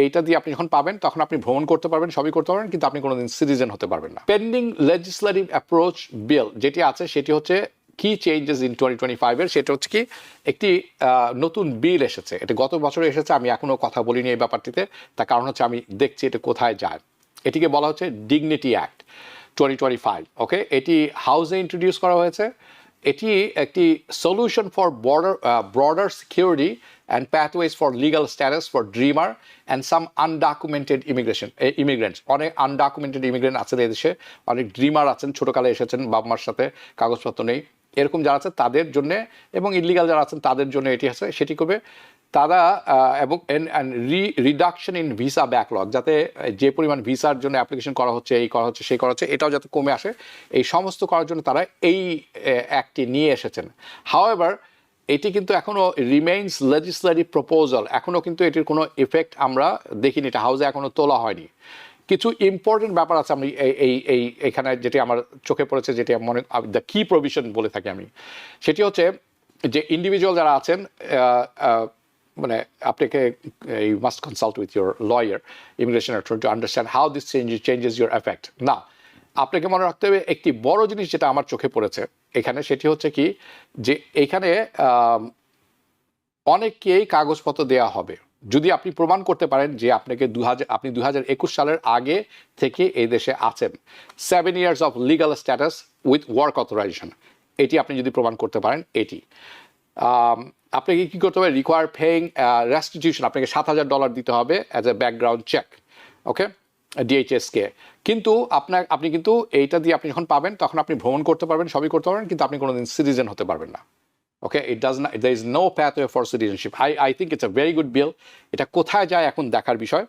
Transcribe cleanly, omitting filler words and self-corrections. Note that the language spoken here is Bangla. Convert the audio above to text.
এইটা দিয়ে আপনি যখন পাবেন তখন আপনি ভ্রমণ করতে পারবেন, সবই করতে পারবেন, কিন্তু আপনি কোনোদিন সিটিজেন হতে পারবেন না। পেন্ডিং লেজিসলেটিভ অ্যাপ্রোচ বিল যেটি আছে সেটি হচ্ছে কি চেঞ্জেস ইন 2025-এর, সেটা হচ্ছে কি একটি নতুন বিল এসেছে। এটা গত বছরে এসেছে, আমি এখনও কথা বলিনি এই ব্যাপারটিতে। তার কারণ হচ্ছে আমি দেখছি এটা কোথায় যায়। এটিকে বলা হচ্ছে ডিগনিটি অ্যাক্ট 2025। ওকে, এটি হাউসে ইন্ট্রোডিউস করা হয়েছে। এটি একটি solution for broader security and pathways for legal status for dreamer and some undocumented immigrants. অনেক আনডকুমেন্টেড ইমিগ্রেন্ট আছেন এদেশে, অনেক ড্রিমার আছেন, ছোটোকালে এসেছেন, বাবা মার সাথে কাগজপত্র নেই, এরকম যারা আছে তাদের জন্য, এবং ইলিগাল যারা আছেন তাদের জন্য এটি আছে। সেটি করবে তারা, এবং রিডাকশন ইন ভিসা ব্যাকলগ, যাতে যে পরিমাণ ভিসার জন্য অ্যাপ্লিকেশন করা হচ্ছে, এই করা হচ্ছে, সেই করা হচ্ছে, এটাও যাতে কমে আসে, এই সমস্ত করার জন্য তারা এই অ্যাক্টটি নিয়ে এসেছেন। হাউএভার, এটি কিন্তু এখনও রিমেইনস লেজিসলেটিভ প্রপোজাল, এখনও কিন্তু এটির কোনো ইফেক্ট আমরা দেখিনি, এটা হাউসে এখনও তোলা হয়নি। কিছু ইম্পর্টেন্ট ব্যাপার আছে আমি এখানে যেটি আমার চোখে পড়েছে, যেটি মনে দ্য কি প্রভিশন বলে থাকি আমি, সেটি হচ্ছে যে ইন্ডিভিজুয়াল যারা আছেন, মানে আপনাকে you must consult with your lawyer, immigration attorney, to understand how this changes your effect. না, আপনাকে মনে রাখতে হবে একটি বড় জিনিস যেটা আমার চোখে পড়েছে এখানে, সেটি হচ্ছে কি যে এখানে অনেককেই কাগজপত্র দেওয়া হবে যদি আপনি প্রমাণ করতে পারেন যে আপনাকে আপনি 2021 সালের আগে থেকে এই দেশে আছেন। 7 years of legal status with work authorisation, এটি আপনি যদি প্রমাণ করতে পারেন, এটি আপনাকে কী করতে হবে, রিকোয়ার পেইং রেস্টিটিউশন, আপনাকে $7,000 দিতে হবে অ্যাজ এ ব্যাকগ্রাউন্ড চেক। ওকে, ডিএইচএসকে। কিন্তু আপনি কিন্তু এইটা দিয়ে আপনি যখন পাবেন তখন আপনি ভ্রমণ করতে পারবেন, সবই করতে পারবেন, কিন্তু আপনি কোনোদিন সিটিজেন হতে পারবেন না। ওকে, ইট ডাজ না, there is no pathway for citizenship. I think it's a very good bill. এটা কোথায় যায় এখন দেখার বিষয়।